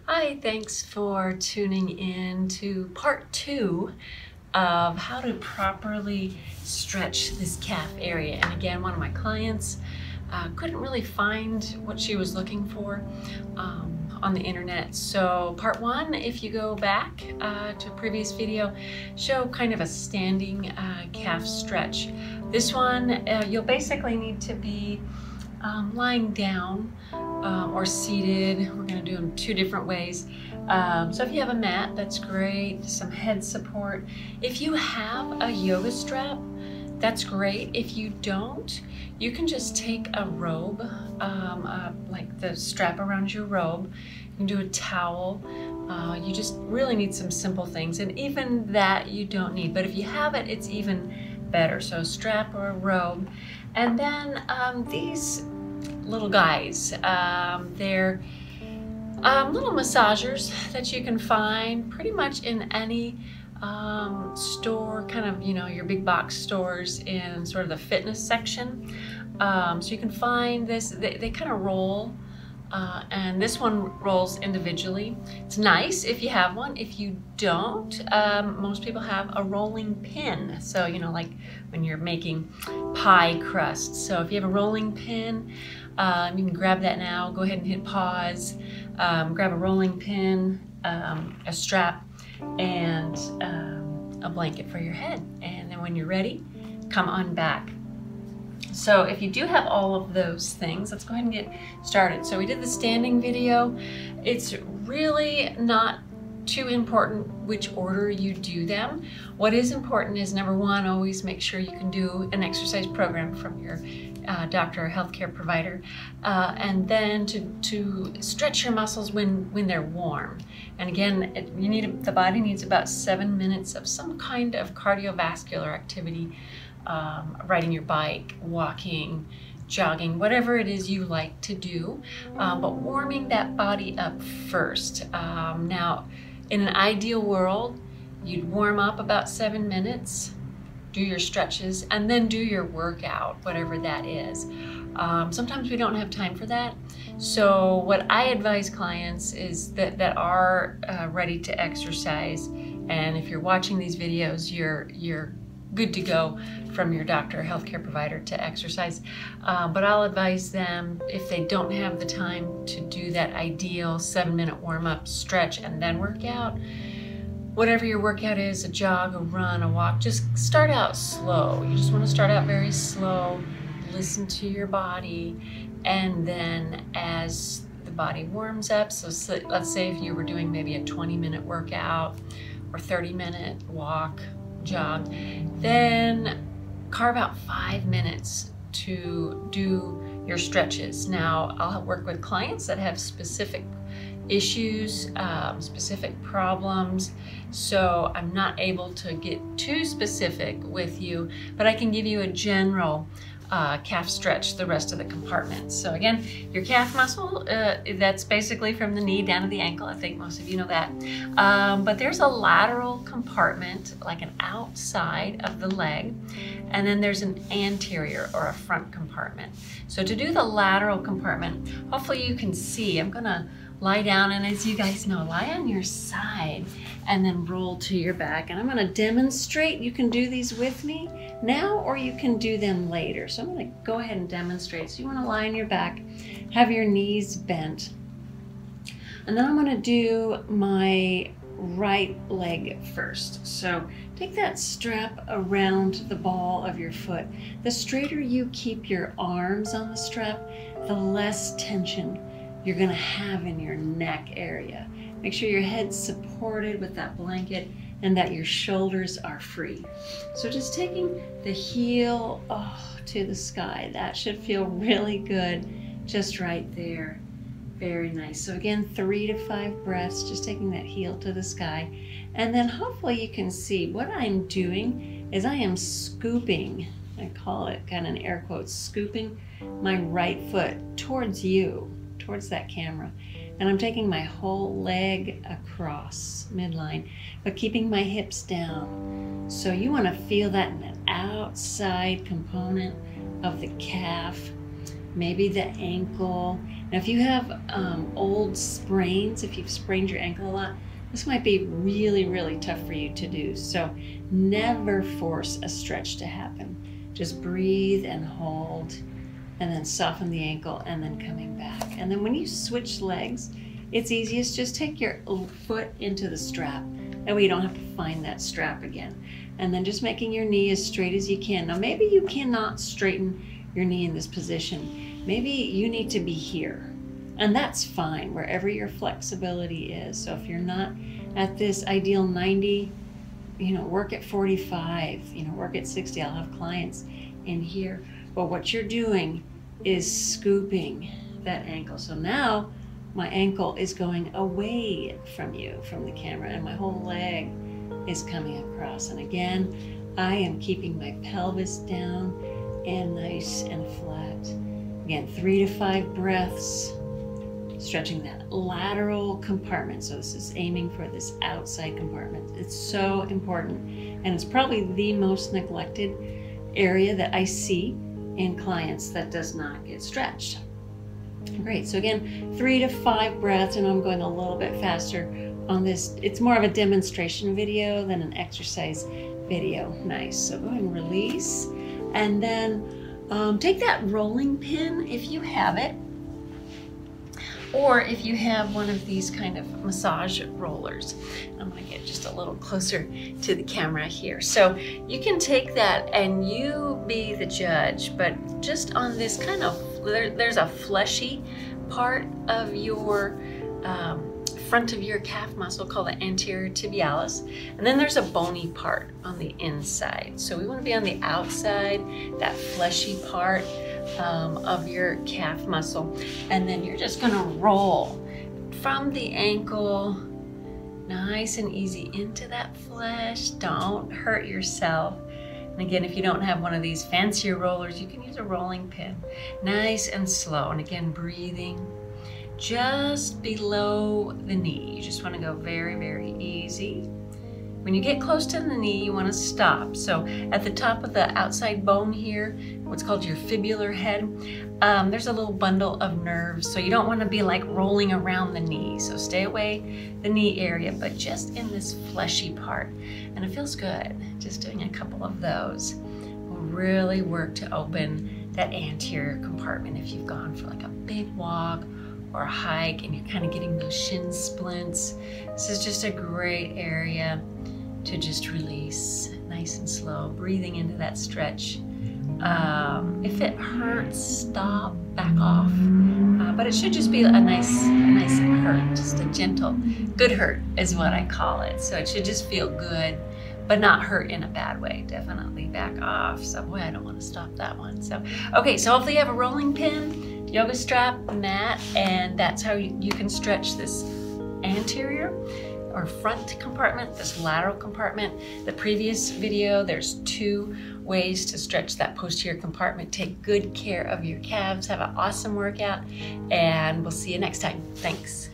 Hi, thanks for tuning in to part 2 of how to properly stretch this calf area. And again, one of my clients couldn't really find what she was looking for on the internet. So part 1, if you go back to a previous video, show kind of a standing calf stretch. This one, you'll basically need to be lying down or seated. We're going to do them 2 different ways. So if you have a mat, that's great. Some head support. If you have a yoga strap, that's great. If you don't, you can just take a robe, like the strap around your robe. You can do a towel. You just really need some simple things, and even that you don't need. But if you have it, it's even better. So a strap or a robe. And then these little guys, they're little massagers that you can find pretty much in any store, kind of, your big box stores in sort of the fitness section. So you can find this, they kind of roll, and this one rolls individually. It's nice if you have one. If you don't, most people have a rolling pin. So, like when you're making pie crust. So if you have a rolling pin, you can grab that now. Go ahead and hit pause. Grab a rolling pin, a strap, and a blanket for your head. And then when you're ready, come on back. So if you do have all of those things, let's go ahead and get started. So we did the standing video. It's really not too important which order you do them. What is important is, number 1, always make sure you can do an exercise program from your doctor or healthcare provider, and then to stretch your muscles when they're warm. And again, the body needs about 7 minutes of some kind of cardiovascular activity, riding your bike, walking, jogging, whatever it is you like to do, but warming that body up first. Now, in an ideal world, you'd warm up about 7 minutes, do your stretches, and then do your workout, whatever that is. Sometimes we don't have time for that. So what I advise clients is that are ready to exercise, and if you're watching these videos, you're good to go from your doctor or healthcare provider to exercise. But I'll advise them, if they don't have the time to do that ideal 7-minute warm-up, stretch, and then work out, whatever your workout is, a jog, a run, a walk, just start out slow. You just want to start out very slow, listen to your body, and then as the body warms up, so let's say if you were doing maybe a 20-minute workout or 30-minute walk, jog, then carve out 5 minutes to do your stretches. Now, I'll work with clients that have specific issues, specific problems, so I'm not able to get too specific with you, but I can give you a general calf stretch, the rest of the compartments. So again, your calf muscle, that's basically from the knee down to the ankle. I think most of you know that. But there's a lateral compartment, like an outside of the leg, and then there's an anterior or a front compartment. So to do the lateral compartment, hopefully you can see, I'm gonna lie down, and as you guys know, lie on your side and then roll to your back. And I'm gonna demonstrate. You can do these with me now, or you can do them later. So I'm gonna go ahead and demonstrate. So you wanna lie on your back, have your knees bent, and then I'm gonna do my right leg first. So take that strap around the ball of your foot. The straighter you keep your arms on the strap, the less tension you're gonna have in your neck area. Make sure your head's supported with that blanket and that your shoulders are free. So just taking the heel to the sky, that should feel really good just right there. Very nice. So again, 3 to 5 breaths, just taking that heel to the sky. And then hopefully you can see what I'm doing is I am scooping, I call it kind of in air quotes, scooping my right foot towards you, towards that camera. And I'm taking my whole leg across midline, but keeping my hips down. So you want to feel that in the outside component of the calf, maybe the ankle, Now, if you have old sprains, if you've sprained your ankle a lot, this might be really, really tough for you to do. So never force a stretch to happen. Just breathe and hold, and then soften the ankle, and then coming back. And then when you switch legs, it's easiest, just take your foot into the strap. That way you don't have to find that strap again. And then just making your knee as straight as you can. Now maybe you cannot straighten your knee in this position. Maybe you need to be here. And that's fine, wherever your flexibility is. So if you're not at this ideal 90, work at 45, work at 60. I'll have clients in here. But what you're doing is scooping that ankle. So now my ankle is going away from you, from the camera, and my whole leg is coming across. And again, I am keeping my pelvis down and nice and flat. Again, 3 to 5 breaths. Stretching that lateral compartment. So this is aiming for this outside compartment. It's so important, and it's probably the most neglected area that I see in clients that does not get stretched. Great, so again, 3 to 5 breaths, and I'm going a little bit faster on this. It's more of a demonstration video than an exercise video. Nice, so go ahead and release, and then take that rolling pin if you have it, or if you have one of these kind of massage rollers. I'm gonna get just a little closer to the camera here. So you can take that and you be the judge, but just on this kind of, there's a fleshy part of your front of your calf muscle called the anterior tibialis, and then there's a bony part on the inside. So we want to be on the outside, that fleshy part of your calf muscle, and then you're just going to roll from the ankle, nice and easy, into that flesh. Don't hurt yourself. And again, if you don't have one of these fancier rollers, you can use a rolling pin. Nice and slow, and again, breathing just below the knee. You just want to go very, very easy. When you get close to the knee, you want to stop. So at the top of the outside bone here, what's called your fibular head, there's a little bundle of nerves. So you don't want to be like rolling around the knee. So stay away the knee area, but just in this fleshy part. And it feels good. Just doing a couple of those will really work to open that anterior compartment if you've gone for like a big walk or a hike and you're kind of getting those shin splints. This is just a great area to just release, nice and slow, breathing into that stretch. If it hurts, stop, back off. But it should just be a nice hurt, just a gentle, good hurt is what I call it. So it should just feel good, but not hurt in a bad way. Definitely back off. So boy, I don't want to stop that one. So, okay, so hopefully you have a rolling pin, yoga strap, mat, and that's how you can stretch this anterior or front compartment, this lateral compartment. The previous video, there's 2 ways to stretch that posterior compartment. Take good care of your calves. Have an awesome workout, and we'll see you next time. Thanks.